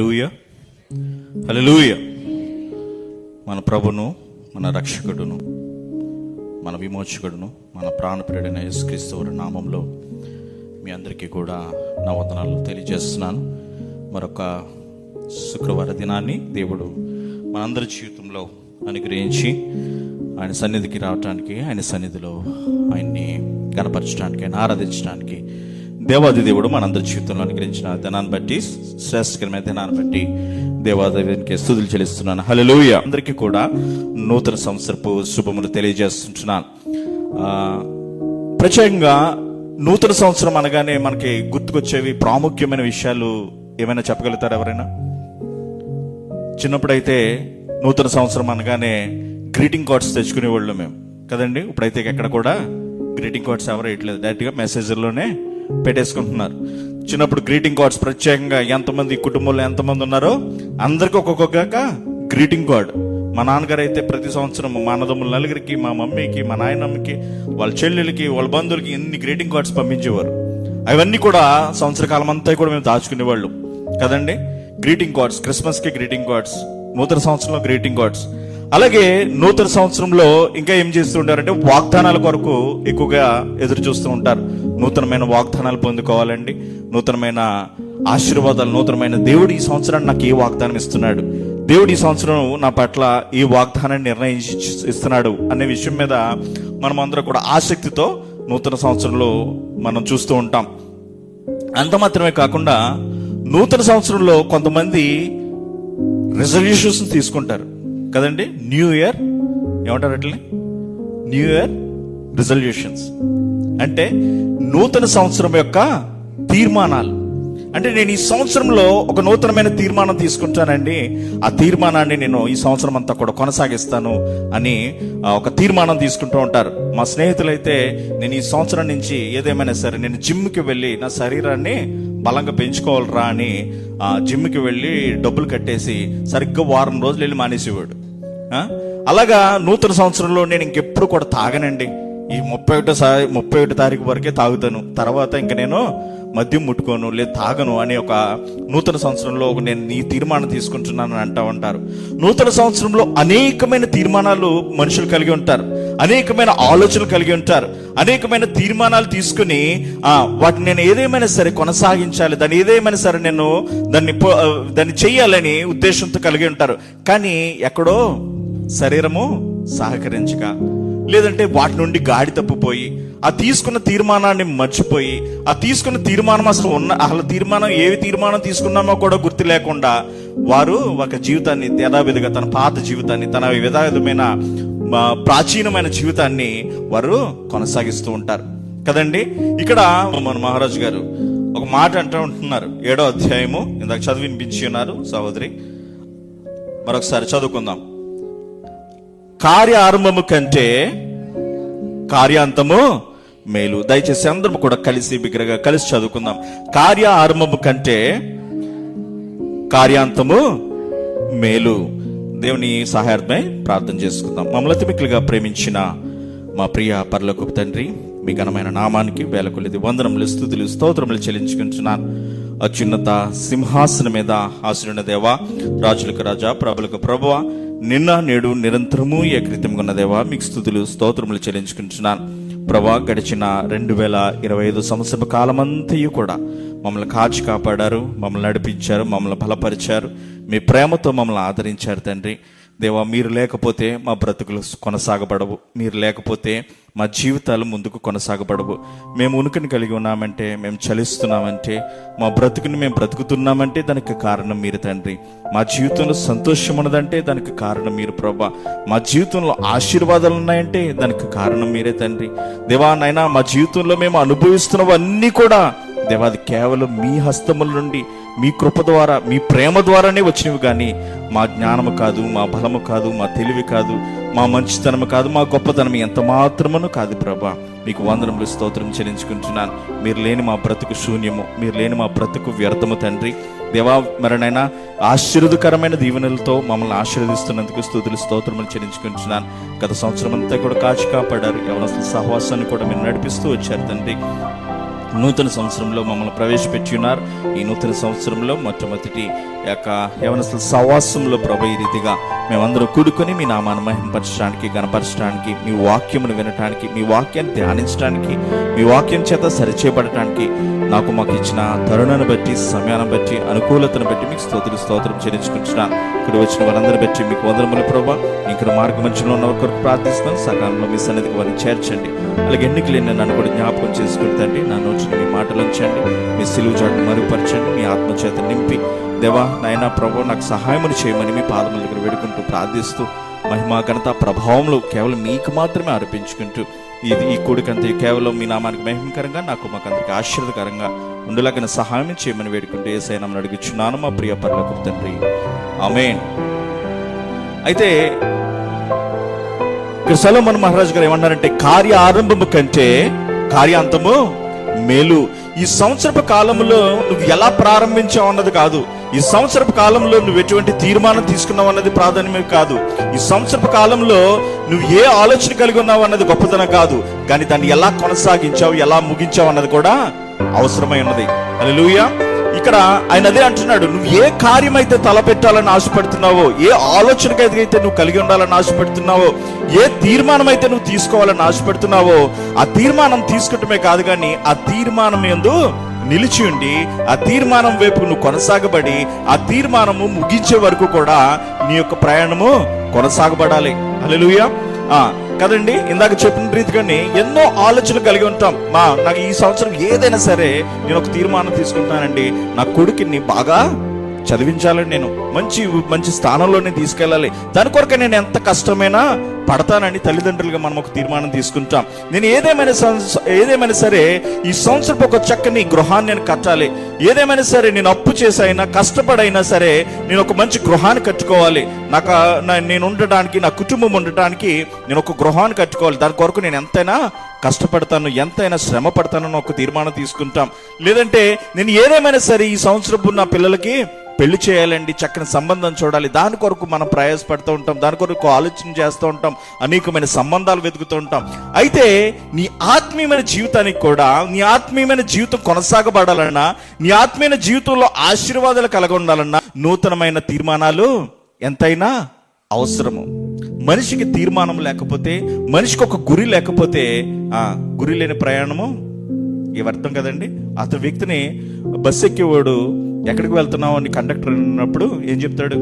హల్లెలూయా, హల్లెలూయా. మన ప్రభును, మన రక్షకుడును, మన విమోచకుడును, మన ప్రాణప్రియుడైన యేసుక్రీస్తు వారి నామంలో మీ అందరికీ కూడా నా వందనాలు తెలియజేస్తున్నాను. మరొక శుక్రవార దినాన్ని దేవుడు మనందరి జీవితంలో అనుగ్రహించి ఆయన సన్నిధికి రావటానికి, ఆయన సన్నిధిలో ఆయన్ని కనపరచడానికి, ఆయన ఆరాధించడానికి దేవాది దేవుడు మనందరి జీవితంలో అనుగ్రహించిన దినాన్ని బట్టి, శ్రేష్టకరమైన దినాన్ని బట్టి దేవాదేవునికి స్తుతులు చెల్లిస్తున్నాను. హల్లెలూయా. అందరికీ కూడా నూతన సంవత్సరపు శుభములు తెలియజేస్తుంటున్నాను. ప్రత్యేకంగా నూతన సంవత్సరం అనగానే మనకి గుర్తుకొచ్చేవి ప్రాముఖ్యమైన విషయాలు ఏమైనా చెప్పగలుగుతారు ఎవరైనా? చిన్నప్పుడైతే నూతన సంవత్సరం అనగానే గ్రీటింగ్ కార్డ్స్ తెచ్చుకునేవాళ్ళు మేము కదండి. ఇప్పుడైతే ఎక్కడ కూడా గ్రీటింగ్ కార్డ్స్ ఎవరు వేయట్లేదు, డైరెక్ట్గా మెసేజ్లోనే పెట్టేసుకుంటున్నారు. చిన్నప్పుడు గ్రీటింగ్ కార్డ్స్ ప్రత్యేకంగా ఎంతమంది కుటుంబంలో ఎంతమంది ఉన్నారో అందరికి ఒక్కొక్క గ్రీటింగ్ కార్డ్. మా నాన్నగారు అయితే ప్రతి సంవత్సరం మా అన్నదమ్ముల నలుగురికి, మా మమ్మీకి, మా నాయనమ్మకి, వాళ్ళ చెల్లెలకి, వాళ్ళ బంధువులకి ఎన్ని గ్రీటింగ్ కార్డ్స్ పంపించేవారు. అవన్నీ కూడా సంవత్సర కాలం అంతా కూడా మేము దాచుకునేవాళ్ళు కదండి. గ్రీటింగ్ కార్డ్స్, క్రిస్మస్కి గ్రీటింగ్ కార్డ్స్, నూతన సంవత్సరంలో గ్రీటింగ్ కార్డ్స్. అలాగే నూతన సంవత్సరంలో ఇంకా ఏం చేస్తూ ఉంటారంటే వాగ్దానాల కొరకు ఎక్కువగా ఎదురు చూస్తూ ఉంటారు. నూతనమైన వాగ్దానాలు పొందుకోవాలండి, నూతనమైన ఆశీర్వాదాలు, నూతనమైన దేవుడు ఈ సంవత్సరాన్ని నాకు ఏ వాగ్దానం ఇస్తున్నాడు, దేవుడు ఈ సంవత్సరం నా పట్ల ఈ వాగ్దానాన్ని నిర్ణయించి ఇస్తున్నాడు అనే విషయం మీద మనం అందరం కూడా ఆసక్తితో నూతన సంవత్సరంలో మనం చూస్తూ ఉంటాం. అంత మాత్రమే కాకుండా నూతన సంవత్సరంలో కొంతమంది రిజల్యూషన్స్ తీసుకుంటారు కదండి. న్యూ ఇయర్ ఏమంటారు అట్లనే, న్యూ ఇయర్ రిజల్యూషన్స్ అంటే నూతన సంవత్సరం యొక్క తీర్మానాలు. అంటే నేను ఈ సంవత్సరంలో ఒక నూతనమైన తీర్మానం తీసుకుంటానండి, ఆ తీర్మానాన్ని నేను ఈ సంవత్సరం అంతా కూడా కొనసాగిస్తాను అని ఒక తీర్మానం తీసుకుంటూ ఉంటారు. మా స్నేహితులైతే నేను ఈ సంవత్సరం నుంచి ఏదేమైనా సరే నేను జిమ్కి వెళ్ళి నా శరీరాన్ని బలంగా పెంచుకోవాలరా అని జిమ్కి వెళ్ళి డబ్బులు కట్టేసి సరిగ్గా వారం రోజులు వెళ్ళి మానేసేవాడు. అలాగా నూతన సంవత్సరంలో నేను ఇంకెప్పుడు కూడా తాగనండి, ఈ 31 తారీఖు వరకే తాగుతాను, తర్వాత ఇంక నేను మద్యం ముట్టుకోను, లేదు తాగను అనే ఒక నూతన సంవత్సరంలో నేను ఈ తీర్మానం తీసుకుంటున్నాను అని అంటూ ఉంటారు. నూతన సంవత్సరంలో అనేకమైన తీర్మానాలు మనుషులు కలిగి ఉంటారు, అనేకమైన ఆలోచనలు కలిగి ఉంటారు, అనేకమైన తీర్మానాలు తీసుకుని వాటిని నేను ఏదేమైనా సరే కొనసాగించాలి, దాన్ని ఏదేమైనా సరే నేను దాన్ని చెయ్యాలని ఉద్దేశంతో కలిగి ఉంటారు. కానీ ఎక్కడో శరీరము సహకరించక, లేదంటే వాటి నుండి గాడి తప్పిపోయి ఆ తీసుకున్న తీర్మానాన్ని మర్చిపోయి, ఆ తీసుకున్న తీర్మానం అసలు తీర్మానం ఏవి తీర్మానం తీసుకున్నామో కూడా గుర్తు లేకుండా వారు ఒక జీవితాన్ని యథావిధిగా తన పాత జీవితాన్ని, తన విధమైన ప్రాచీనమైన జీవితాన్ని వారు కొనసాగిస్తూ ఉంటారు కదండి. ఇక్కడ మన మహారాజు గారు ఒక మాట అంటూ ఉంటున్నారు, 7వ అధ్యాయము ఇందాక చదివి వినిపించి ఉన్నారు సహోదరి, మరొకసారి చదువుకుందాం. కార్య ఆరంభము కంటే కార్యాంతము మేలు. దయచేసి అందరం కూడా కలిసి బిగ్గరగా కలిసి చదువుకుందాం. కార్య ఆరంభము కంటే కార్యాంతము మేలు. దేవుని సహాయార్థమై ప్రార్థన చేసుకుందాం. మమ్మల్ని అతిమిక్కులుగా ప్రేమించిన మా ప్రియ పరలోకపు తండ్రి, మీ ఘనమైన నామానికి వేల కొలది వందనములు, స్తుతులు, స్తోత్రములు చెల్లించుకుంటున్నాను. అత్యున్నత సింహాసనం మీద ఆశీనున్న దేవా, రాజులకు రాజా, ప్రభులకు ప్రభువా, నిన్న నేడు నిరంతరము ఏకరీతంగా ఉన్న దేవా, మీకు స్తుతులు స్తోత్రములు చెల్లించుకుంటున్నాను. ప్రభా, గడిచిన 2025 సంవత్సర కాలమంతయు కూడా మమ్మల్ని కాచి కాపాడారు, మమ్మల్ని నడిపించారు, మమ్మల్ని బలపరిచారు, మీ ప్రేమతో మమ్మల్ని ఆదరించారు తండ్రి. దేవా, మీరు లేకపోతే మా బ్రతుకులు కొనసాగబడవు, మీరు లేకపోతే మా జీవితాలు ముందుకు కొనసాగబడవు. మేము ఉనికిని కలిగి ఉన్నామంటే, మేము చలిస్తున్నామంటే, మా బ్రతుకుని మేము బ్రతుకుతున్నామంటే దానికి కారణం మీరు తండ్రి. మా జీవితంలో సంతోషం ఉన్నదంటే దానికి కారణం మీరు ప్రభా. మా జీవితంలో ఆశీర్వాదాలు ఉన్నాయంటే దానికి కారణం మీరే తండ్రి. దేవా నైనా, మా జీవితంలో మేము అనుభవిస్తున్నవన్నీ కూడా దేవా అది కేవలం మీ హస్తముల నుండి, మీ కృప ద్వారా, మీ ప్రేమ ద్వారానే వచ్చినవి, కానీ మా జ్ఞానము కాదు, మా బలము కాదు, మా తెలివి కాదు, మా మంచితనము కాదు, మా గొప్పతనం ఎంత మాత్రమును కాదు ప్రభా. మీకు వందనములు, స్తోత్రం చెల్లించుకుంటున్నాను. మీరు లేని మా బ్రతుకు శూన్యము, మీరు లేని మా బ్రతుకు వ్యర్థము తండ్రి. దేవా, మరణైనా ఆశీర్వదకరమైన దీవెనలతో మమ్మల్ని ఆశీర్వదిస్తున్నందుకు స్తుతులు స్తోత్రములు చెల్లించుకుంటున్నాను. గత సంవత్సరం అంతా కూడా కాచి కాపాడారు, యవనస్తుల సహవాసాన్ని కూడా మీరు నడిపిస్తూ వచ్చారు తండ్రి. నూతన సంవత్సరంలో మమ్మల్ని ప్రవేశపెట్టి ఉన్నారు. ఈ నూతన సంవత్సరంలో మొట్టమొదటి యొక్క యవనస్తుల సహవాసంలో ప్రభు ఈ రీతిగా మేమందరం కూడుకొని మీ నామాన్ని మహిమపరచడానికి, గణపరచడానికి, మీ వాక్యమును వినటానికి, మీ వాక్యాన్ని ధ్యానించడానికి, మీ వాక్యం చేత సరిచేయబడటానికి మాకు ఇచ్చిన తరుణాన్ని బట్టి, సమయాన్ని బట్టి, అనుకూలతను బట్టి మీకు స్తోత్రం చెల్లించుకుంటున్నాను. ఇక్కడ వచ్చిన వారందరిని బట్టి మీకు వందనములు ప్రభా. ఇక్కడ మార్గ మధ్యలో ఉన్న కొరకు ప్రార్థిస్తున్నాను. సకాలంలో మీ సన్నిధికి వారిని చేర్చండి. అలాగే ఎన్నికలేని నన్ను కూడా జ్ఞాపకం చేసుకుంటండి. నా నోటిని మీ మాటలు ఉంచండి. మీ సిలువ చాటును మరుగుపరచండి. మీ ఆత్మచేత నింపి దేవా నాయనా ప్రభు నాకు సహాయమును చేయమని మీ పాదముల దగ్గర వేడుకుంటూ ప్రార్థిస్తూ మహిమా ఘనత ప్రభావంలో కేవలం మీకు మాత్రమే అర్పించుకుంటూ ఈ కూడికంతా కేవలం మీ నామానికి మహిమకరంగా మాకందరికి ఆశీర్వదకరంగా ఉండేలాగిన సహాయం చేయమని వేడుకుంటూ యేసయ్య నామమున అడుగుచున్నాను మా ప్రియ పరలోకపు తండ్రి, ఆమేన్. అయితే ఇక్కడ సొలొమోను మహారాజు గారు ఏమన్నారంటే, కార్య ఆరంభము కంటే కార్యాంతము మేలు. ఈ సంవత్సరపు కాలంలో నువ్వు ఎలా ప్రారంభించావు అన్నది కాదు, ఈ సంవత్సరపు కాలంలో నువ్వు ఎటువంటి తీర్మానం తీసుకున్నావు అన్నది ప్రాధాన్యమే కాదు, ఈ సంవత్సరపు కాలంలో నువ్వు ఏ ఆలోచన కలిగి ఉన్నావు అన్నది గొప్పతనం కాదు, కానీ దాన్ని ఎలా కొనసాగించావు, ఎలా ముగించావు అన్నది కూడా అవసరమై ఉన్నది. హల్లెలూయా. ఇక్కడ ఆయన అదే అంటున్నాడు, నువ్వు ఏ కార్యమైతే తలపెట్టాలని ఆశపడుతున్నావో, ఏ ఆలోచనకైతే నువ్వు కలిగి ఉండాలని ఆశపడుతున్నావో, ఏ తీర్మానం అయితే నువ్వు తీసుకోవాలని ఆశపడుతున్నావో, ఆ తీర్మానం తీసుకోవటమే కాదు కానీ ఆ తీర్మానం యందు నిలిచి ఉండి ఆ తీర్మానం వైపు నువ్వు కొనసాగబడి ఆ తీర్మానము ముగించే వరకు కూడా నీ యొక్క ప్రయాణము కొనసాగబడాలి. హల్లెలూయా. కదండి, ఇందాక చెప్పిన రీతిగానే ఎన్నో ఆలోచనలు కలిగి ఉంటాం. నాకు ఈ సంవత్సరం ఏదైనా సరే నేను ఒక తీర్మానం తీసుకుంటానండి, నా కొడుకుని బాగా చదివించాలని, నేను మంచి స్థానంలోనే తీసుకెళ్ళాలి, దాని కొరకు నేను ఎంత కష్టమైనా పడతానని తల్లిదండ్రులుగా మనం ఒక తీర్మానం తీసుకుంటాం. నేను ఏదేమైనా సరే ఈ సంవత్సరం ఒక చక్కని గృహాన్ని నేను కట్టాలి, ఏదేమైనా సరే నేను అప్పు చేసైనా కష్టపడైనా సరే నేను ఒక మంచి గృహాన్ని కట్టుకోవాలి, నేను ఉండటానికి, నా కుటుంబం ఉండటానికి నేను ఒక గృహాన్ని కట్టుకోవాలి, దాని కొరకు నేను ఎంతైనా కష్టపడతాను, ఎంతైనా శ్రమ పడతానని ఒక తీర్మానం తీసుకుంటాం. లేదంటే నేను ఏదేమైనా సరే ఈ సంవత్సరం నా పిల్లలకి పెళ్లి చేయాలండి, చక్కని సంబంధం చూడాలి, దాని కొరకు మనం ప్రయాసపడుతూ ఉంటాం, దాని కొరకు ఆలోచన చేస్తూ ఉంటాం, అనేకమైన సంబంధాలు వెతుకుతూ ఉంటాం. అయితే నీ ఆత్మీయమైన జీవితానికి కూడా, నీ ఆత్మీయమైన జీవితం కొనసాగబడాలన్నా, నీ ఆత్మీయమైన జీవితంలో ఆశీర్వాదాలు కలిగి ఉండాలన్నా నూతనమైన తీర్మానాలు ఎంతైనా అవసరము. మనిషికి తీర్మానం లేకపోతే, మనిషికి ఒక గురి లేకపోతే గురి లేని ప్రయాణము అర్థం కదండి. అతని వ్యక్తిని బస్సు ఎక్కేవాడు ఎక్కడికి వెళ్తున్నావు అని కండక్టర్ అన్నప్పుడు ఏం చెప్తాడు,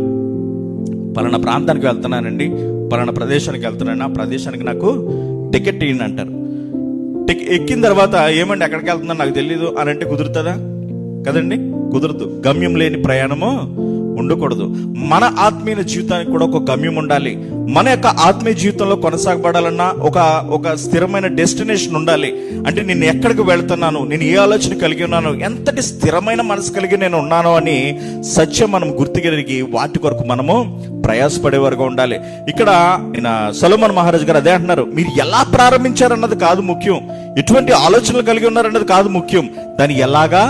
పలానా ప్రాంతానికి వెళ్తున్నానండి, పలానా ప్రదేశానికి వెళ్తున్నాను, ఆ ప్రదేశానికి నాకు టికెట్ ఇయ్యండి అంటారు. ఎక్కిన తర్వాత ఏమండి ఎక్కడికి వెళ్తున్నాను నాకు తెలీదు అని అంటే కుదురుతుందా? కదండి, కుదరదు. గమ్యం లేని ప్రయాణము ఉండకూడదు. మన ఆత్మీయ జీవితానికి కూడా ఒక గమ్యం ఉండాలి. మన యొక్క ఆత్మీయ జీవితంలో కొనసాగబడాలన్నా ఒక స్థిరమైన డెస్టినేషన్ ఉండాలి. అంటే నేను ఎక్కడికి వెళ్తున్నాను, నేను ఏ ఆలోచన కలిగి ఉన్నాను, ఎంతటి స్థిరమైన మనసు కలిగి నేను ఉన్నాను అని సత్యం మనం గుర్తుగలిగి వాటి కొరకు మనము ప్రయాసపడేవారుగా ఉండాలి. ఇక్కడ సొలొమోను మహారాజు గారు అదే అంటున్నారు, మీరు ఎలా ప్రారంభించారన్నది కాదు ముఖ్యం, ఎటువంటి ఆలోచనలు కలిగి ఉన్నారన్నది కాదు ముఖ్యం, దాన్ని ఎలాగా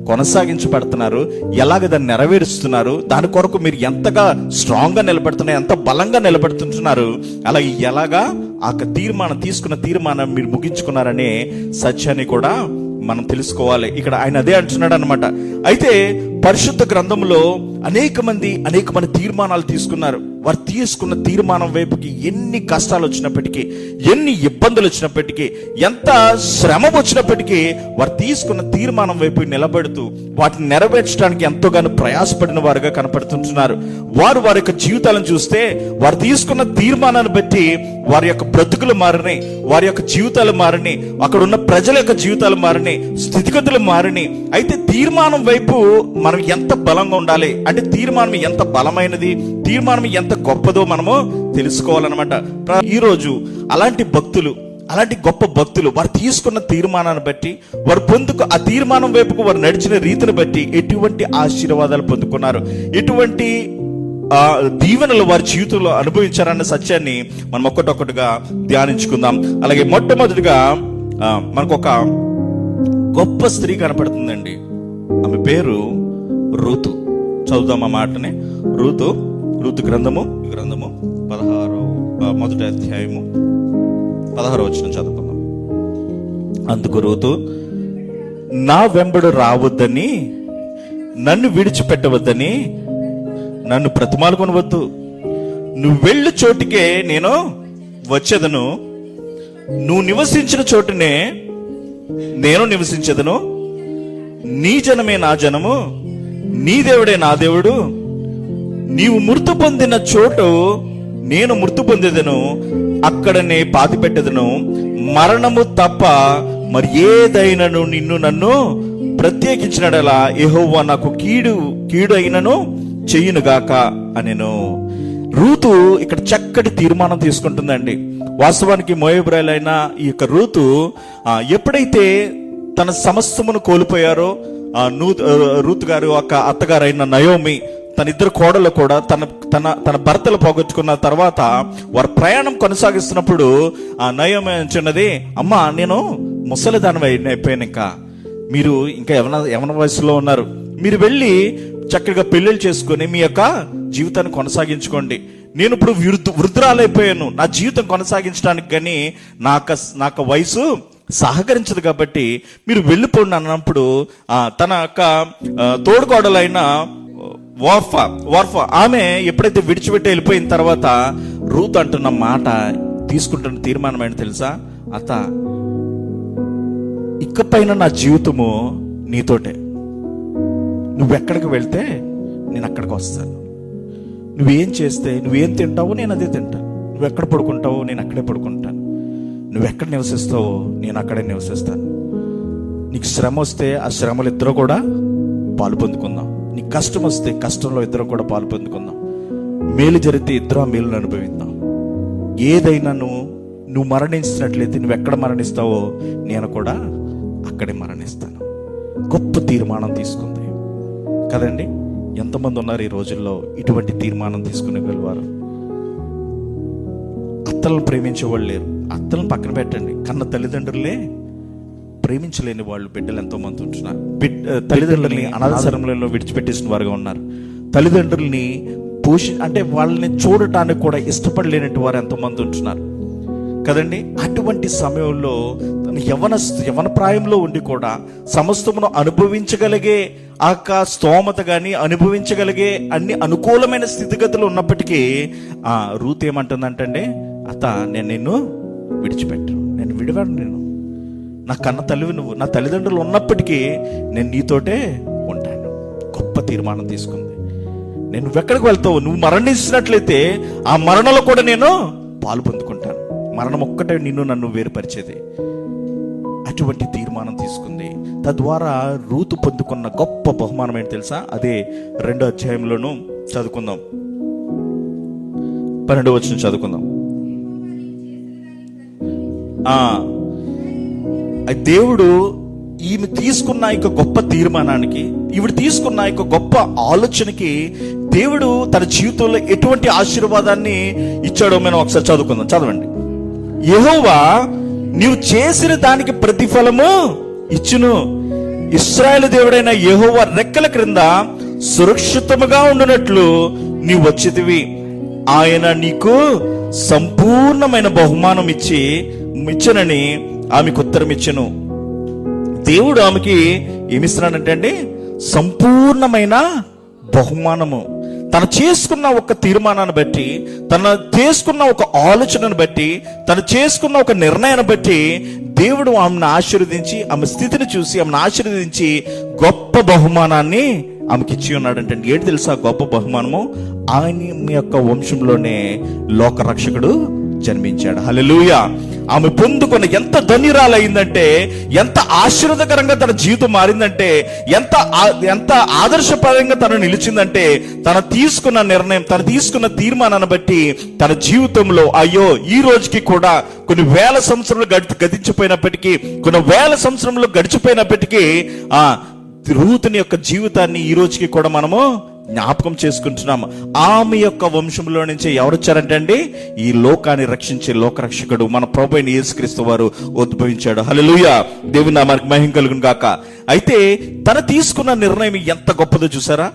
కొనసాగించబడుతున్నారు, ఎలాగ దాన్ని నెరవేరుస్తున్నారు, దాని కొరకు మీరు ఎంతగా స్ట్రాంగ్ గా నిలబడుతున్నారు, ఎంత బలంగా నిలబడుతుంటున్నారు, అలాగే ఎలాగా ఆ తీసుకున్న తీర్మానం మీరు ముగించుకున్నారనే సత్యాన్ని కూడా మనం తెలుసుకోవాలి. ఇక్కడ ఆయన అదే అంటున్నాడు అనమాట. అయితే పరిశుద్ధ గ్రంథంలో అనేక మంది తీర్మానాలు తీసుకున్నారు. వారు తీసుకున్న తీర్మానం వైపుకి ఎన్ని కష్టాలు వచ్చినప్పటికీ, ఎన్ని ఇబ్బందులు వచ్చినప్పటికీ, ఎంత శ్రమ వచ్చినప్పటికీ వారు తీసుకున్న తీర్మానం వైపు నిలబడుతూ వాటిని నెరవేర్చడానికి ఎంతోగానో ప్రయాసపడిన వారుగా కనపడుతుంటున్నారు. వారి యొక్క జీవితాలను చూస్తే వారు తీసుకున్న తీర్మానాన్ని బట్టి వారి యొక్క బ్రతుకులు మారినాయి, వారి యొక్క జీవితాలు మారినాయి, అక్కడ ఉన్న ప్రజల యొక్క జీవితాలు మారినాయి, స్థితిగతులు మారినాయి. అయితే తీర్మానం వైపు మనం ఎంత బలంగా ఉండాలి అంటే, తీర్మానం ఎంత బలమైనది, తీర్మానం ఎంత గొప్పదో మనము తెలుసుకోవాలన్నమాట. ఈ రోజు అలాంటి గొప్ప భక్తులు వారు తీసుకున్న తీర్మానాన్ని బట్టి, వారు ఆ తీర్మానం వైపుకు వారు నడిచిన రీతిని బట్టి ఎటువంటి ఆశీర్వాదాలు పొందుకున్నారు, ఎటువంటి దీవెనలు వారి జీవితంలో అనుభవించారన్న సత్యాన్ని మనం ఒక్కటొక్కటిగా ధ్యానించుకుందాం. అలాగే మొట్టమొదటిగా మనకు ఒక గొప్ప స్త్రీ కనపడుతుందండి. ఆమె పేరు రూతు. చదువుదాం ఆ మాటని. రూతు గ్రంథము 1వ అధ్యాయము 16వ వచనం చదువుకుందాం. అందుకు రూతు, నా వెంబడు రావద్దని, నన్ను విడిచిపెట్టవద్దని నన్ను బ్రతిమాలుకొనవద్దు. నువ్వు వెళ్ళు చోటికే నేను వచ్చేదను, నువ్వు నివసించిన చోటునే నేను నివసించదను. నీ జనమే నా జనము, నీ దేవుడే నా దేవుడు. నీవు మృతి పొందిన చోటు నేను మృతి పొందేదను, అక్కడనే పాతి పెట్టెదను. మరణము తప్ప మరి ఏదైనను నిన్ను నన్ను ప్రత్యేకించినడలా యెహోవా నాకు కీడు అయినను చెయ్యునుగాక అనెను. రూతు ఇక్కడ చక్కటి తీర్మానం తీసుకుంటుందండి. వాస్తవానికి మోయాబీయులైన ఈ యొక్క రూతు ఎప్పుడైతే తన సమస్తమును కోల్పోయారో, రూతు గారు ఒక అత్తగారైన నయోమి, తన ఇద్దరు కోడలు కూడా తన భర్తలు పోగొట్టుకున్న తర్వాత వారు ప్రయాణం కొనసాగిస్తున్నప్పుడు ఆ నయోమి అంటున్నది, అమ్మా నేను ముసలిదాని అయిపోయాను, మీరు ఇంకా యవన వయసులో ఉన్నారు, మీరు వెళ్ళి చక్కగా పెళ్లిళ్ళు చేసుకొని మీ యొక్క జీవితాన్ని కొనసాగించుకోండి. నేను ఇప్పుడు వృద్ధురాలైపోయాను, నా జీవితం కొనసాగించడానికి కానీ నాకు వయసు సహకరించదు, కాబట్టి మీరు వెళ్ళిపోండి అన్నప్పుడు తన యొక్క తోడుకోడలైన వార్ఫా ఆమె ఎప్పుడైతే విడిచిపెట్టి వెళ్ళిపోయిన తర్వాత రూత్ అంటున్న మాట, తీసుకుంటున్న తీర్మానం ఏంటి తెలుసా? అత్త, ఇకపైన నా జీవితము నీతోటే. నువ్వెక్కడికి వెళ్తే నేను అక్కడికి వస్తాను. నువ్వేం చేస్తే, నువ్వేం తింటావో నేను అదే తింటాను. నువ్వెక్కడ పడుకుంటావో నేను అక్కడే పడుకుంటాను. నువ్వెక్కడ నివసిస్తావో నేను అక్కడే నివసిస్తాను. నీకు శ్రమ వస్తే ఆ శ్రమలు ఇద్దరు కూడా పాలు పొందుకుందాం. నీకు కష్టం వస్తే కష్టంలో ఇద్దరు కూడా పాలు పొందుకుందాం. మేలు జరిగితే ఇద్దరు ఆ మేలును అనుభవిద్దాం. ఏదైనా నువ్వు మరణించినట్లయితే నువ్వెక్కడ మరణిస్తావో నేను కూడా అక్కడే మరణిస్తాను. గొప్ప తీర్మానం తీసుకుంది కదండి. ఎంతమంది ఉన్నారు ఈ రోజుల్లో ఇటువంటి తీర్మానం తీసుకునేవారు? అత్తలను ప్రేమించే వాళ్ళు లేరు. అత్తలను పక్కన పెట్టండి, కన్న తల్లిదండ్రులే ప్రేమించలేని వాళ్ళు బిడ్డలు ఎంతో మంది ఉంటున్నారు. తల్లిదండ్రుల్ని అనాథాశ్రమంలో విడిచిపెట్టేసిన వారుగా ఉన్నారు. తల్లిదండ్రుల్ని అంటే వాళ్ళని చూడటానికి కూడా ఇష్టపడలేనట్టు వారు ఎంతో మంది ఉంటున్నారు కదండి. అటువంటి సమయంలో యవన ప్రాయంలో ఉండి కూడా సమస్తమును అనుభవించగలిగే స్తోమత కానీ అనుభవించగలిగే అన్ని అనుకూలమైన స్థితిగతులు ఉన్నప్పటికీ రూత్ ఏమంటుందంటే, అత్త నేను నిన్ను విడిచిపెట్టను, నేను విడివాడు, నేను నా కన్న తల్లివి నువ్వు, నా తల్లిదండ్రులు ఉన్నప్పటికీ నేను నీతోటే ఉంటాను. గొప్ప తీర్మానం తీసుకుంది. నేను ఎక్కడికి వెళ్తావు, నువ్వు మరణించినట్లయితే ఆ మరణంలో కూడా నేను పాలు పొందుకుంటాను. మరణం ఒక్కటే నిన్ను నన్ను వేరుపరిచేది. అటువంటి తీర్మానం తీసుకుంది. తద్వారా రూతు పొందుకున్న గొప్ప బహుమానం ఏంటి తెలుసా? అదే 2వ అధ్యాయంలోనూ చదువుకుందాం. 12వ వచనం చదువుకుందాం. దేవుడు ఈమె తీసుకున్న యొక్క గొప్ప తీర్మానానికి, ఈవిడ తీసుకున్న యొక్క గొప్ప ఆలోచనకి దేవుడు తన జీవితంలో ఎటువంటి ఆశీర్వాదాన్ని ఇచ్చాడో మనం ఒకసారి చదువుకుందాం. చదవండి. యెహోవా నీవు చేసిన దానికి ప్రతిఫలము ఇచ్చును. ఇశ్రాయేలు దేవుడైన యెహోవా రెక్కల క్రింద సురక్షితముగా ఉండునట్లు నీవు వచ్చితివి. ఆయన నీకు సంపూర్ణమైన బహుమానం ఇచ్చనని ఆమెకు ఉత్తరం ఇచ్చెను. దేవుడు ఆమెకి ఏమిస్తున్నాడంటే అండి, సంపూర్ణమైన బహుమానము. తను చేసుకున్న ఒక తీర్మానాన్ని బట్టి, తను చేసుకున్న ఒక ఆలోచనను బట్టి, తను చేసుకున్న ఒక నిర్ణయాన్ని బట్టి దేవుడు ఆమెను ఆశీర్వదించి, ఆమె స్థితిని చూసి ఆమెను ఆశీర్వదించి గొప్ప బహుమానాన్ని ఆమెకి ఇచ్చి ఉన్నాడంటే ఏంటి తెలుసా? గొప్ప బహుమానము, ఆయన యొక్క వంశంలోనే లోకరక్షకుడు జన్మించాడు. హల్లెలూయా. ఆమె పొందుకున్న ఎంత ధన్యురాలైందంటే, ఎంత ఆశీర్వాదకరంగా తన జీవితం మారిందంటే, ఎంత ఆదర్శపరంగా తను నిలిచిందంటే, తను తీసుకున్న నిర్ణయం, తను తీసుకున్న తీర్మానాన్ని బట్టి తన జీవితంలో అయ్యో ఈ రోజుకి కూడా కొన్ని వేల సంవత్సరాలు గతించిపోయినప్పటికీ, కొన్ని వేల సంవత్సరంలో గడిచిపోయినప్పటికీ రూతుని యొక్క జీవితాన్ని ఈ రోజుకి కూడా మనము జ్ఞాపకం చేసుకుంటున్నాము. ఆమె యొక్క వంశంలో నుంచి ఎవరు వచ్చారంటే అండి, ఈ లోకాన్ని రక్షించే లోకరక్షకుడు మన ప్రభువైన యేసుక్రీస్తు వారు ఉద్భవించాడు. హల్లెలూయా. దేవుని నామానికి మహిమ కలుగును గాక. అయితే తను తీసుకున్న నిర్ణయం ఎంత గొప్పదో చూసారా?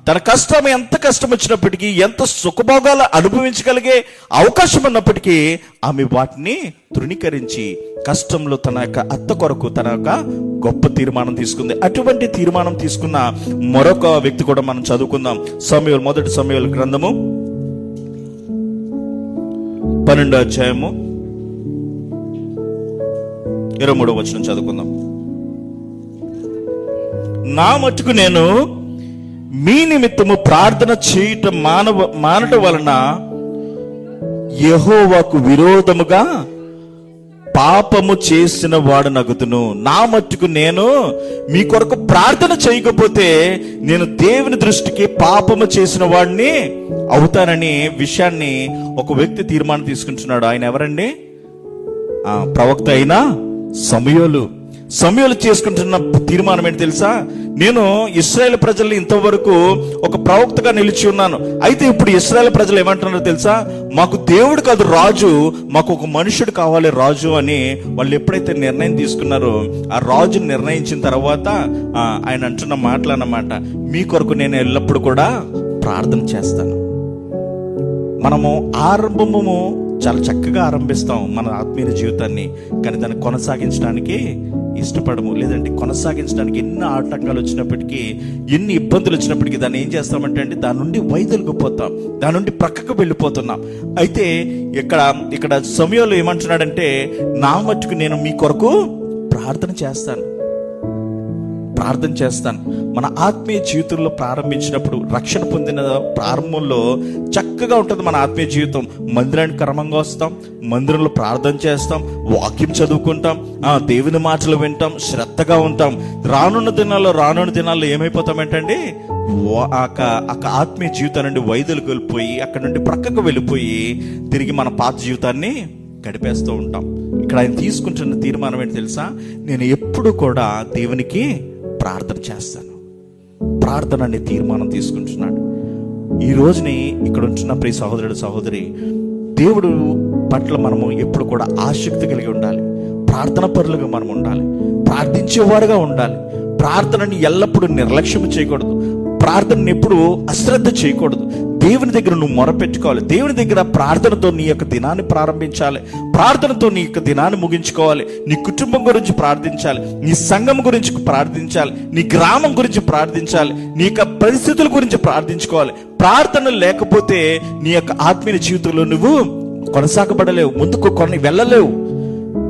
తన కష్టం ఎంత కష్టం వచ్చినప్పటికీ, ఎంత సుఖభోగాలు అనుభవించగలిగే అవకాశం ఉన్నప్పటికీ ఆమె వాటిని తృణీకరించి కష్టంలో తన యొక్క అత్త కొరకు తన యొక్క గొప్ప తీర్మానం తీసుకుంది. అటువంటి తీర్మానం తీసుకున్న మరొక వ్యక్తి కూడా మనం చదువుకుందాం. సమూయేలు, మొదటి సమూయేలు గ్రంథము 12వ అధ్యాయము 23వ వచనం చదువుకుందాం. నా మట్టుకు నేను మీ నిమిత్తము ప్రార్థన చేయటం మానటం వలన యెహోవాకు విరోధముగా పాపము చేసిన వాడు నగుతును. నా మట్టుకు నేను మీ కొరకు ప్రార్థన చేయకపోతే నేను దేవుని దృష్టికి పాపము చేసిన వాడిని అవుతానని విషయాన్ని ఒక వ్యక్తి తీర్మానం తీసుకుంటున్నాడు. ఆయన ఎవరండి? ప్రవక్త అయిన సమూయేలు చేసుకుంటున్న తీర్మానం ఏంటి తెలుసా? నేను ఇశ్రాయేలు ప్రజల్ని ఇంతవరకు ఒక ప్రవక్తగా నిలిచి ఉన్నాను. అయితే ఇప్పుడు ఇశ్రాయేలు ప్రజలు ఏమంటున్నారో తెలుసా? మాకు దేవుడు కాదు రాజు, మాకు ఒక మనుషుడు కావాలి రాజు అని వాళ్ళు ఎప్పుడైతే నిర్ణయం తీసుకున్నారో, ఆ రాజుని నిర్ణయించిన తర్వాత ఆయన అంటున్న మాటలు అన్నమాట, మీ కొరకు నేను ఎల్లప్పుడూ కూడా ప్రార్థన చేస్తాను. మనము ఆరంభము చాలా చక్కగా ఆరంభిస్తాం మన ఆత్మీయ జీవితాన్ని, కానీ దాన్ని కొనసాగించడానికి ఇష్టపడము. లేదంటే కొనసాగించడానికి ఎన్ని ఆటంకాలు వచ్చినప్పటికీ, ఎన్ని ఇబ్బందులు వచ్చినప్పటికీ దాన్ని ఏం చేస్తామంటే అండి, దాని నుండి వైదొలిగిపోతాం, దాని నుండి ప్రక్కకు వెళ్ళిపోతున్నాం. అయితే ఇక్కడ సమయంలో ఏమంటున్నాడంటే, నా మట్టుకు నేను మీ కొరకు ప్రార్థన చేస్తాను. మన ఆత్మీయ జీవితంలో ప్రారంభించినప్పుడు, రక్షణ పొందిన ప్రారంభంలో చక్కగా ఉంటుంది మన ఆత్మీయ జీవితం. మందిరానికి క్రమంగా వస్తాం, మందిరంలో ప్రార్థన చేస్తాం, వాక్యం చదువుకుంటాం, దేవుని మాటలు వింటాం, శ్రద్ధగా ఉంటాం. రానున్న దినాల్లో ఏమైపోతామేంటండి, ఆత్మీయ జీవితం నుండి వైదొలికి వెళ్ళిపోయి, అక్కడ నుండి ప్రక్కకు వెళ్ళిపోయి తిరిగి మన పాత జీవితాన్ని గడిపేస్తూ ఉంటాం. ఇక్కడ ఆయన తీసుకుంటున్న తీర్మానం ఏంటి తెలుసా? నేను ఎప్పుడు కూడా దేవునికి ప్రార్థన చేస్తాను. ప్రార్థన అనే తీర్మానం తీసుకుంటున్నాడు. ఈ రోజుని ఇక్కడ ఉంటున్న ప్రియ సహోదరుడు సహోదరి, దేవుడు పట్ల మనము ఎప్పుడు కూడా ఆసక్తి కలిగి ఉండాలి. ప్రార్థన పరులుగా మనం ఉండాలి, ప్రార్థించేవారుగా ఉండాలి. ప్రార్థనని ఎల్లప్పుడూ నిర్లక్ష్యం చేయకూడదు, ప్రార్థనని ఎప్పుడు అశ్రద్ధ చేయకూడదు. దేవుని దగ్గర నువ్వు మొరపెట్టుకోవాలి. దేవుని దగ్గర ప్రార్థనతో నీ యొక్క దినాన్ని ప్రారంభించాలి, ప్రార్థనతో నీ యొక్క దినాన్ని ముగించుకోవాలి. నీ కుటుంబం గురించి ప్రార్థించాలి, నీ సంఘం గురించి ప్రార్థించాలి, నీ గ్రామం గురించి ప్రార్థించాలి, నీ యొక్క పరిస్థితుల గురించి ప్రార్థించుకోవాలి. ప్రార్థన లేకపోతే నీ యొక్క ఆత్మీయ జీవితంలో నువ్వు కొనసాగబడలేవు, ముందుకు వెళ్ళలేవు.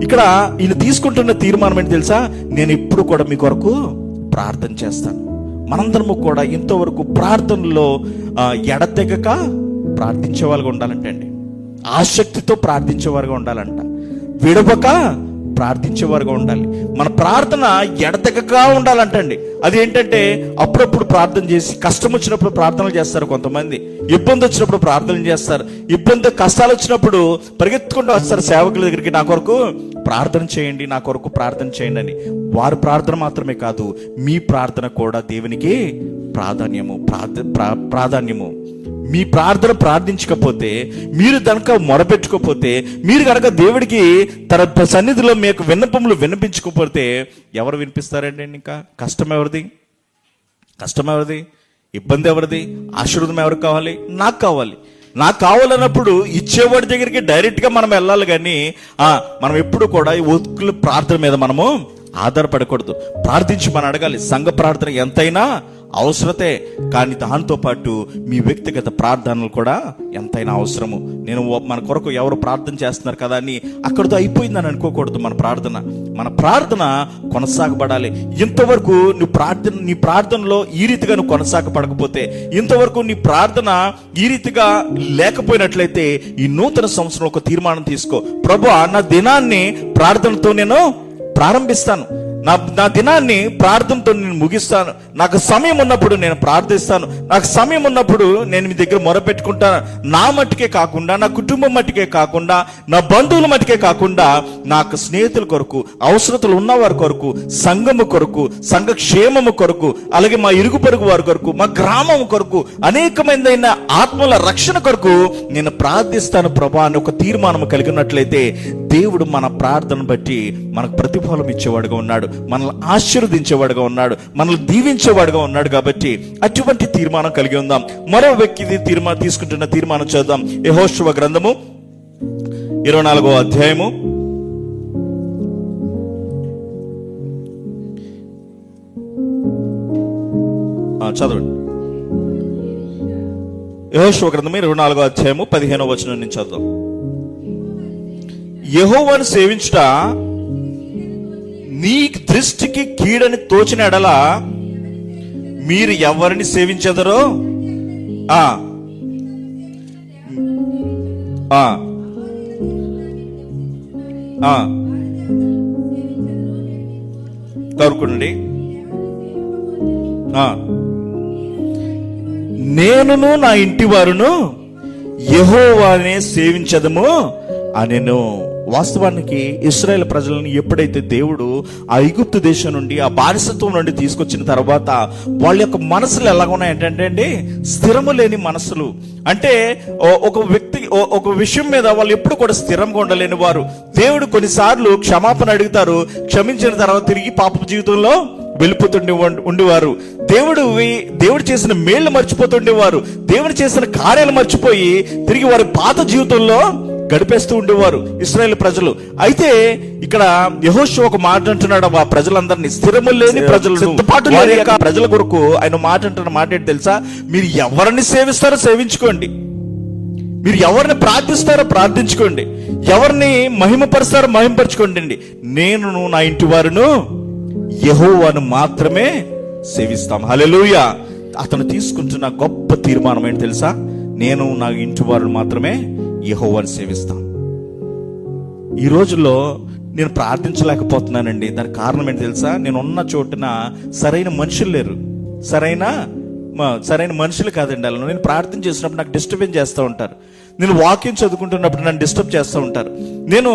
ఇక్కడ ఈయన తీసుకుంటున్న తీర్మానం ఏంటి తెలుసా? నేను ఎప్పుడు కూడా మీ కొరకు ప్రార్థన చేస్తాను. మనందరము కూడా ఇంతవరకు ప్రార్థనలో ఎడతెగక ప్రార్థించేవారుగా ఉండాలంటే అండి, ఆసక్తితో ప్రార్థించేవారుగా ఉండాలంట, విడవక ప్రార్థించేవారుగా ఉండాలి. మన ప్రార్థన ఎడతెగక ఉండాలంటండి. అది ఏంటంటే, అప్పుడప్పుడు ప్రార్థన చేసి, కష్టం వచ్చినప్పుడు ప్రార్థనలు చేస్తారు కొంతమంది, ఇబ్బంది వచ్చినప్పుడు ప్రార్థనలు చేస్తారు, కష్టాలు వచ్చినప్పుడు పరిగెత్తుకుంటూ వస్తారు సేవకుల దగ్గరికి, నా కొరకు ప్రార్థన చేయండి, నా కొరకు ప్రార్థన చేయండి అని. వారి ప్రార్థన మాత్రమే కాదు, మీ ప్రార్థన కూడా దేవునికి ప్రాధాన్యము. మీ ప్రార్థన ప్రార్థించకపోతే, మీరు కనుక మొరపెట్టుకోకపోతే, మీరు కనుక దేవుడికి తన సన్నిధిలో మీ యొక్క విన్నపములు విన్నపించుకోకపోతే ఎవరు వినిపిస్తారండి? ఇంకా కష్టం ఎవరిది? ఇబ్బంది ఎవరిది? ఆశీర్వాదం ఎవరికి కావాలి? నాకు కావాలి. నాకు కావాలన్నప్పుడు ఇచ్చేవాడి దగ్గరికి డైరెక్ట్గా మనం వెళ్ళాలి, కానీ మనం ఎప్పుడు కూడా ఈ ఒత్తుల ప్రార్థన మీద మనము ఆధారపడకూడదు. ప్రార్థించి మనం అడగాలి. సంఘ ప్రార్థన ఎంతైనా అవసరతే, కానీ దాంతో పాటు మీ వ్యక్తిగత ప్రార్థనలు కూడా ఎంతైనా అవసరము. నేను మన కొరకు ఎవరు ప్రార్థన చేస్తున్నారు కదా అని అక్కడితో అయిపోయిందని అనుకోకూడదు. మన ప్రార్థన కొనసాగబడాలి. ఇంతవరకు నీ ప్రార్థనలో ఈ రీతిగా నువ్వు కొనసాగపడకపోతే, ఇంతవరకు నీ ప్రార్థన ఈ రీతిగా లేకపోయినట్లయితే, ఈ నూతన సంవత్సరం ఒక తీర్మానం తీసుకో. ప్రభువా, నా దినాన్ని ప్రార్థనతో నేను ప్రారంభిస్తాను, నా దినాన్ని ప్రార్థనతో నేను ముగిస్తాను. నాకు సమయం ఉన్నప్పుడు నేను ప్రార్థిస్తాను, నాకు సమయం ఉన్నప్పుడు నేను మీ దగ్గర మొరపెట్టుకుంటాను. నా మట్టుకే కాకుండా, నా కుటుంబం మట్టుకే కాకుండా, నా బంధువుల మట్టుకే కాకుండా, నాకు స్నేహితుల కొరకు, అవసరతలు ఉన్నవారి కొరకు, సంఘము కొరకు, సంఘ క్షేమము కొరకు, అలాగే మా ఇరుగు పొరుగు వారి కొరకు, మా గ్రామం కొరకు, అనేకమైన ఆత్మల రక్షణ కొరకు నేను ప్రార్థిస్తాను ప్రభా అని ఒక తీర్మానం కలిగినట్లయితే, దేవుడు మన ప్రార్థన బట్టి మనకు ప్రతిఫలం ఇచ్చేవాడుగా ఉన్నాడు, మనల్ని ఆశీర్వదించేవాడుగా ఉన్నాడు, మనల్ని దీవించేవాడుగా ఉన్నాడు. కాబట్టి అటువంటి తీర్మానం కలిగి ఉందాం. మరో వ్యక్తి తీసుకుంటున్న తీర్మానం చేద్దాం. యెహోషువ గ్రంథము 24వ అధ్యాయము 24వ అధ్యాయము 15వ వచనం నుంచి చదువు. యెహోవాను సేవించుట నీ దృష్టికి కీడని తోచిన ఎడల మీరు ఎవరిని సేవించెదరో కోరుకోండి. నేనును నా ఇంటి వారును యెహోవానే సేవించదము అనెను. వాస్తవానికి ఇశ్రాయేల్ ప్రజలను ఎప్పుడైతే దేవుడు ఆ ఐగుప్తు దేశం నుండి, ఆ బానిసత్వం నుండి తీసుకొచ్చిన తర్వాత వాళ్ళ యొక్క మనసులు ఎలా ఉన్నాయంటే అండి, స్థిరము లేని మనసులు. అంటే ఒక విషయం మీద వాళ్ళు ఎప్పుడు కూడా స్థిరంగా ఉండలేని వారు. దేవుడు కొన్నిసార్లు క్షమాపణ అడుగుతారు, క్షమించిన తర్వాత తిరిగి పాప జీవితంలో ఉండేవారు. దేవుడు చేసిన మేళ్లు మర్చిపోతుండేవారు, దేవుడు చేసిన కార్యాలు మర్చిపోయి తిరిగి వారి పాత జీవితంలో గడిపేస్తూ ఉండేవారు ఇశ్రాయేల్ ప్రజలు. అయితే ఇక్కడ యెహోషువ ఒక మాట అంటున్నాడు, ఆ ప్రజలందరినీ, స్థిరము లేని ప్రజల కొరకు ఆయన మాట అంటున్న మాట ఏంటి తెలుసా? మీరు ఎవరిని సేవిస్తారో సేవించుకోండి, మీరు ఎవరిని ప్రార్థిస్తారో ప్రార్థించుకోండి, ఎవరిని మహిమపరుస్తారో మహిమపరచుకోండి. నేను నా ఇంటి వారును యెహోవాను మాత్రమే సేవిస్తాం. హల్లెలూయా. అతను తీసుకుంటున్న గొప్ప తీర్మానం ఏంటి తెలుసా? నేను నా ఇంటి వారిని మాత్రమే యెహోవాను సేవిస్తాం. ఈ రోజుల్లో నేను ప్రార్థించలేకపోతున్నానండి. దానికి కారణం ఏంటి తెలుసా? నేను ఉన్న చోటున సరైన మనుషులు లేరు. సరైన మనుషులు కాదండి. అలా నేను ప్రార్థన చేసినప్పుడు నాకు డిస్టర్బెన్స్ చేస్తూ ఉంటారు, నేను వాక్యం చదువుకుంటున్నప్పుడు నన్ను డిస్టర్బ్ చేస్తూ ఉంటారు, నేను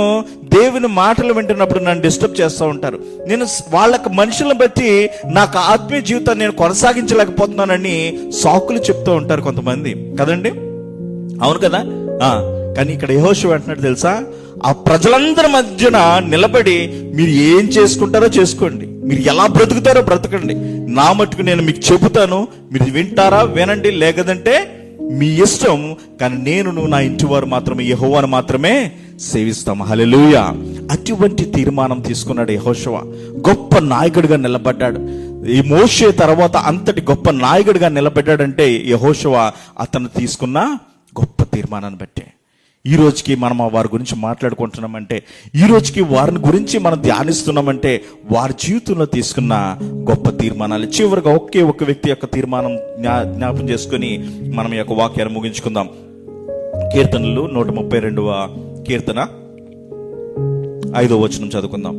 దేవుని మాటలు వింటున్నప్పుడు నన్ను డిస్టర్బ్ చేస్తూ ఉంటారు. నేను వాళ్ళకి మనుషులను బట్టి నాకు ఆత్మీయ జీవితాన్ని నేను కొనసాగించలేకపోతున్నానని సాకులు చెప్తూ ఉంటారు కొంతమంది, కదండి? అవును కదా? కానీ ఇక్కడ యెహోషువ అంటున్నాడు తెలుసా? ఆ ప్రజలందరి మధ్యన నిలబడి మీరు ఏం చేసుకుంటారో చేసుకోండి, మీరు ఎలా బ్రతుకుతారో బ్రతకండి, నా మట్టుకు నేను మీకు చెబుతాను, మీరు వింటారా వినండి, లేకదంటే మీ ఇష్టం. కానీ నేను నా ఇంటి వారు మాత్రమే యెహోవాను మాత్రమే సేవిస్తాం. హల్లెలూయా. అటువంటి తీర్మానం తీసుకున్నాడు యెహోషువ. గొప్ప నాయకుడిగా నిలబడ్డాడు. ఈ మోషే తర్వాత అంతటి గొప్ప నాయకుడిగా నిలబడ్డాడంటే యెహోషువ అతను తీసుకున్న గొప్ప తీర్మానాన్ని బట్టే ఈ రోజుకి మనం వారి గురించి మాట్లాడుకుంటున్నామంటే, ఈ రోజుకి వారిని గురించి మనం ధ్యానిస్తున్నామంటే వారి జీవితంలో తీసుకున్న గొప్ప తీర్మానాలు. చివరిగా ఒకే ఒక వ్యక్తి యొక్క తీర్మానం జ్ఞాపం చేసుకుని మనం ఈ యొక్క వాక్యాన్ని ముగించుకుందాం. కీర్తనలు 132వ కీర్తన 5వ వచనం చదువుకుందాం.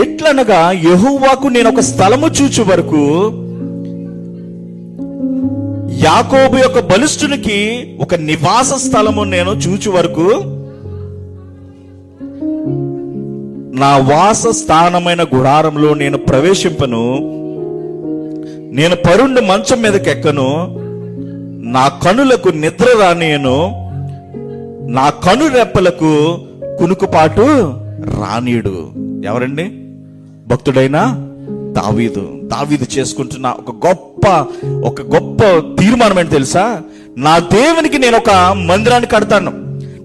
ఎట్లనగా యెహోవాకు నేను ఒక స్థలము చూచు వరకు, యాకోబు యొక్క బలిష్ఠునికి ఒక నివాస స్థలము నేను చూచు వరకు, నా వాస స్థానమైన గుడారంలో నేను ప్రవేశింపను, నేను పరుండు మంచం మీదకి ఎక్కను, నా కనులకు నిద్ర రానియను, నా కను రెప్పలకు కునుకుపాటు రానీయుడు. ఎవరండి? భక్తుడైన దావీదు చేసుకుంటున్న ఒక గొప్ప తీర్మానం ఏంటి తెలుసా? నా దేవునికి నేను ఒక మందిరాన్ని కడతాను,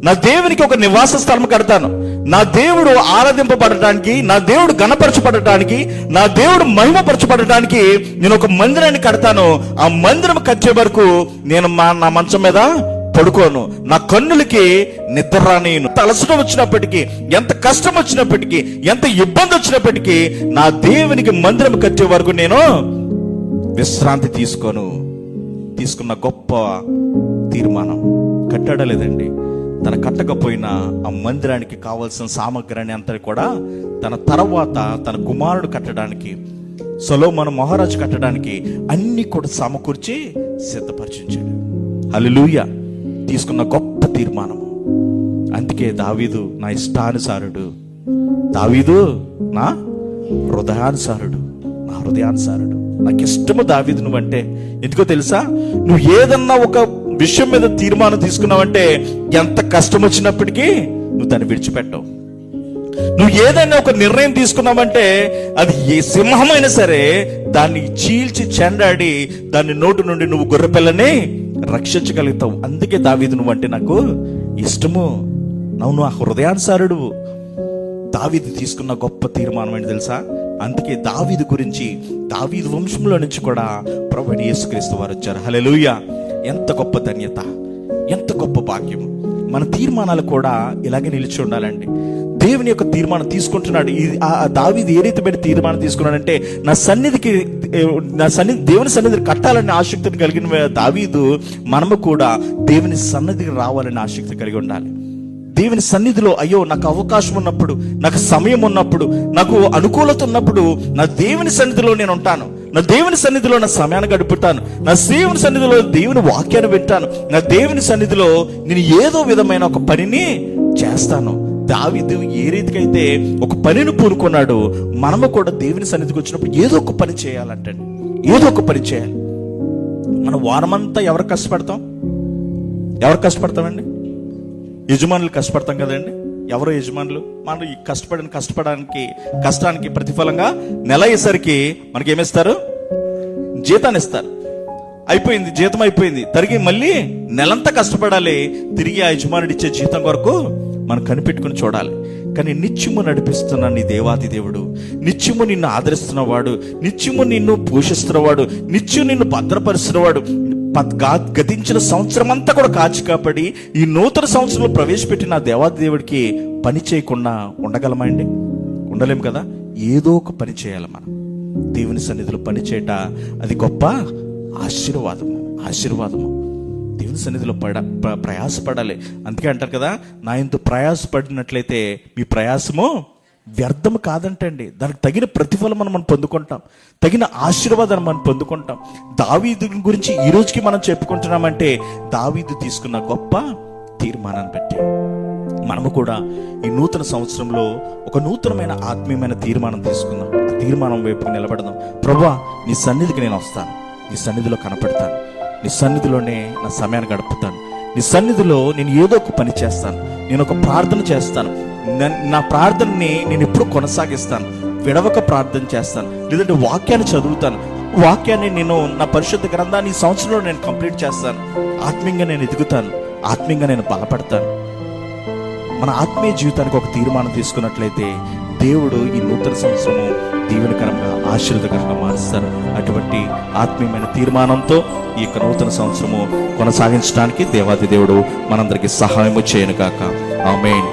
నా దేవునికి ఒక నివాస స్థలం కడతాను, నా దేవుడు ఆరాధింపబడటానికి, నా దేవుడు గణపరచబడటానికి, నా దేవుడు మహిమపరచబడటానికి నేను ఒక మందిరాన్ని కడతాను. ఆ మందిరం కట్టే వరకు నేను నా మంచం మీద పడుకోను, నా కన్నులకి నిద్ర రానియను. అలసట వచ్చినప్పటికీ, ఎంత కష్టం వచ్చినప్పటికీ, ఎంత ఇబ్బంది వచ్చినప్పటికీ, నా దేవునికి మందిరం కట్టే వరకు నేను విశ్రాంతి తీసుకోను. తీసుకున్న గొప్ప తీర్మానం. కట్టాడా లేదండి? తన కట్టకపోయినా ఆ మందిరానికి కావాల్సిన సామగ్రిని అంతా కూడా తన తర్వాత తన కుమారుడు కట్టడానికి, సొలొమోను మహారాజు కట్టడానికి అన్ని కూడా సమకూర్చి సిద్ధపరిచించాడు. హల్లెలూయా. తీసుకున్న గొప్ప తీర్మానము. అందుకే దావీదు నా ఇష్టానుసారుడు, దావీదు నా హృదయానుసారుడు, నా హృదయానుసారుడు. నాకు ఇష్టము దావీదు నువ్వంటే. ఎందుకో తెలుసా? నువ్వు ఏదన్నా ఒక విషయం మీద తీర్మానం తీసుకున్నావంటే ఎంత కష్టం వచ్చినప్పటికీ నువ్వు దాన్ని విడిచిపెట్టవు. నువ్వు ఏదైనా ఒక నిర్ణయం తీసుకున్నావంటే అది ఏ సింహమైనా సరే దాన్ని చీల్చి చెండాడి దాని నోటి నుండి నువ్వు గొర్రెపిల్లని రక్షించగలుగుతావు. అందుకే దావీదు నువ్వంటే నాకు ఇష్టము. నువ్వు ఆ హృదయానుసారుడు. దావీదు తీసుకున్న గొప్ప తీర్మానం ఏంటి తెలుసా? అందుకే దావీదు గురించి, దావీదు వంశంలో నుంచి కూడా ప్రభువైన యేసుక్రీస్తు వారు వచ్చారు. హల్లెలూయా! ఎంత గొప్ప ధన్యత, ఎంత గొప్ప భాగ్యం. మన తీర్మానాలు కూడా ఇలాగే నిలిచి ఉండాలండి. దేవుని యొక్క తీర్మానం తీసుకుంటున్నాడు. దావీదు ఏ రీతి పెట్టి తీర్మానం తీసుకున్నాడంటే, నా సన్నిధికి దేవుని సన్నిధిని కట్టాలనే ఆసక్తిని కలిగిన దావీదు మనము కూడా దేవుని సన్నిధికి రావాలనే ఆసక్తి కలిగి ఉండాలి. దేవుని సన్నిధిలో అయ్యో నాకు అవకాశం ఉన్నప్పుడు, నాకు సమయం ఉన్నప్పుడు, నాకు అనుకూలత ఉన్నప్పుడు నా దేవుని సన్నిధిలో నేను ఉంటాను. నా దేవుని సన్నిధిలో నా సమయాన్ని గడుపుతాను. నా దేవుని సన్నిధిలో దేవుని వాక్యాన్ని వింటాను. నా దేవుని సన్నిధిలో నేను ఏదో విధమైన ఒక పనిని చేస్తాను. దావీదు ఏ రీతికైతే ఒక పనిని పూనుకున్నాడు, మనము కూడా దేవుని సన్నిధికి వచ్చినప్పుడు ఏదో ఒక పని చేయాలంటే, ఏదో ఒక పని చేయాలి. మనం వారమంతా ఎవరు కష్టపడతామండి? యజమానులు కష్టపడతాం కదండి. ఎవరో యజమానులు మనం ఈ కష్టానికి ప్రతిఫలంగా నెల అయ్యేసరికి మనకి ఏమిస్తారు? జీతాన్ని ఇస్తారు. అయిపోయింది, జీతం అయిపోయింది, తిరిగి మళ్ళీ నెలంతా కష్టపడాలి. తిరిగి ఆ యజమానుడు ఇచ్చే జీతం కొరకు మనం కనిపెట్టుకుని చూడాలి. కానీ నిత్యము నడిపిస్తున్న నీ దేవాది దేవుడు, నిత్యము నిన్ను ఆదరిస్తున్నవాడు, నిత్యము నిన్ను పోషిస్తున్నవాడు, నిత్యం నిన్ను భద్రపరుస్తున్నవాడు, గతించిన సంవత్సరం అంతా కూడా కాచి కాపాడి ఈ నూతన సంవత్సరంలో ప్రవేశపెట్టిన దేవాది దేవుడికి పని చేయకుండా ఉండగలమండి? ఉండలేం కదా. ఏదో ఒక పని చేయాలి. మనం దేవుని సన్నిధిలో పని చేయట అది గొప్ప ఆశీర్వాదము. దేవుని సన్నిధిలో ప్రయాసపడాలి. అందుకే అంటారు కదా, నా ఇంత ప్రయాసపడినట్లయితే మీ ప్రయాసము వ్యర్థము కాదంటండి. దానికి తగిన ప్రతిఫలం మనం పొందుకుంటాం, తగిన ఆశీర్వాదాన్ని మనం పొందుకుంటాం. దావీదు గురించి ఈ రోజుకి మనం చెప్పుకుంటున్నామంటే దావీదు తీసుకున్న గొప్ప తీర్మానాన్ని బట్టి మనము కూడా ఈ నూతన సంవత్సరంలో ఒక నూతనమైన ఆత్మీయమైన తీర్మానం తీసుకుందాం. ఆ తీర్మానం వైపుకి నిలబడదాం. ప్రభువా, నీ సన్నిధికి నేను వస్తాను, నీ సన్నిధిలో కనపడతాను, నీ సన్నిధిలోనే నా సమయాన్ని గడుపుతాను, నీ సన్నిధిలో నేను ఏదో ఒక పని చేస్తాను, నేను ఒక ప్రార్థన చేస్తాను, నా ప్రార్థనని నేను ఎప్పుడు కొనసాగిస్తాను, విడవక ప్రార్థన చేస్తాను, లేదంటే వాక్యాన్ని చదువుతాను, వాక్యాన్ని నేను నా పరిశుద్ధ గ్రంథాన్ని ఈ సంవత్సరంలో నేను కంప్లీట్ చేస్తాను. ఆత్మీయంగా నేను ఎదుగుతాను, ఆత్మీయంగా నేను బలపడతాను. మన ఆత్మీయ జీవితానికి ఒక తీర్మానం తీసుకున్నట్లయితే దేవుడు ఈ నూతన సంవత్సరము దీవెనకరంగా ఆశీర్వాదకరంగా మారుస్తారు. అటువంటి ఆత్మీయమైన తీర్మానంతో ఈ యొక్క నూతన సంవత్సరము కొనసాగించడానికి దేవాది దేవుడు మనందరికీ సహాయము చేయను గాక. ఆమేన్.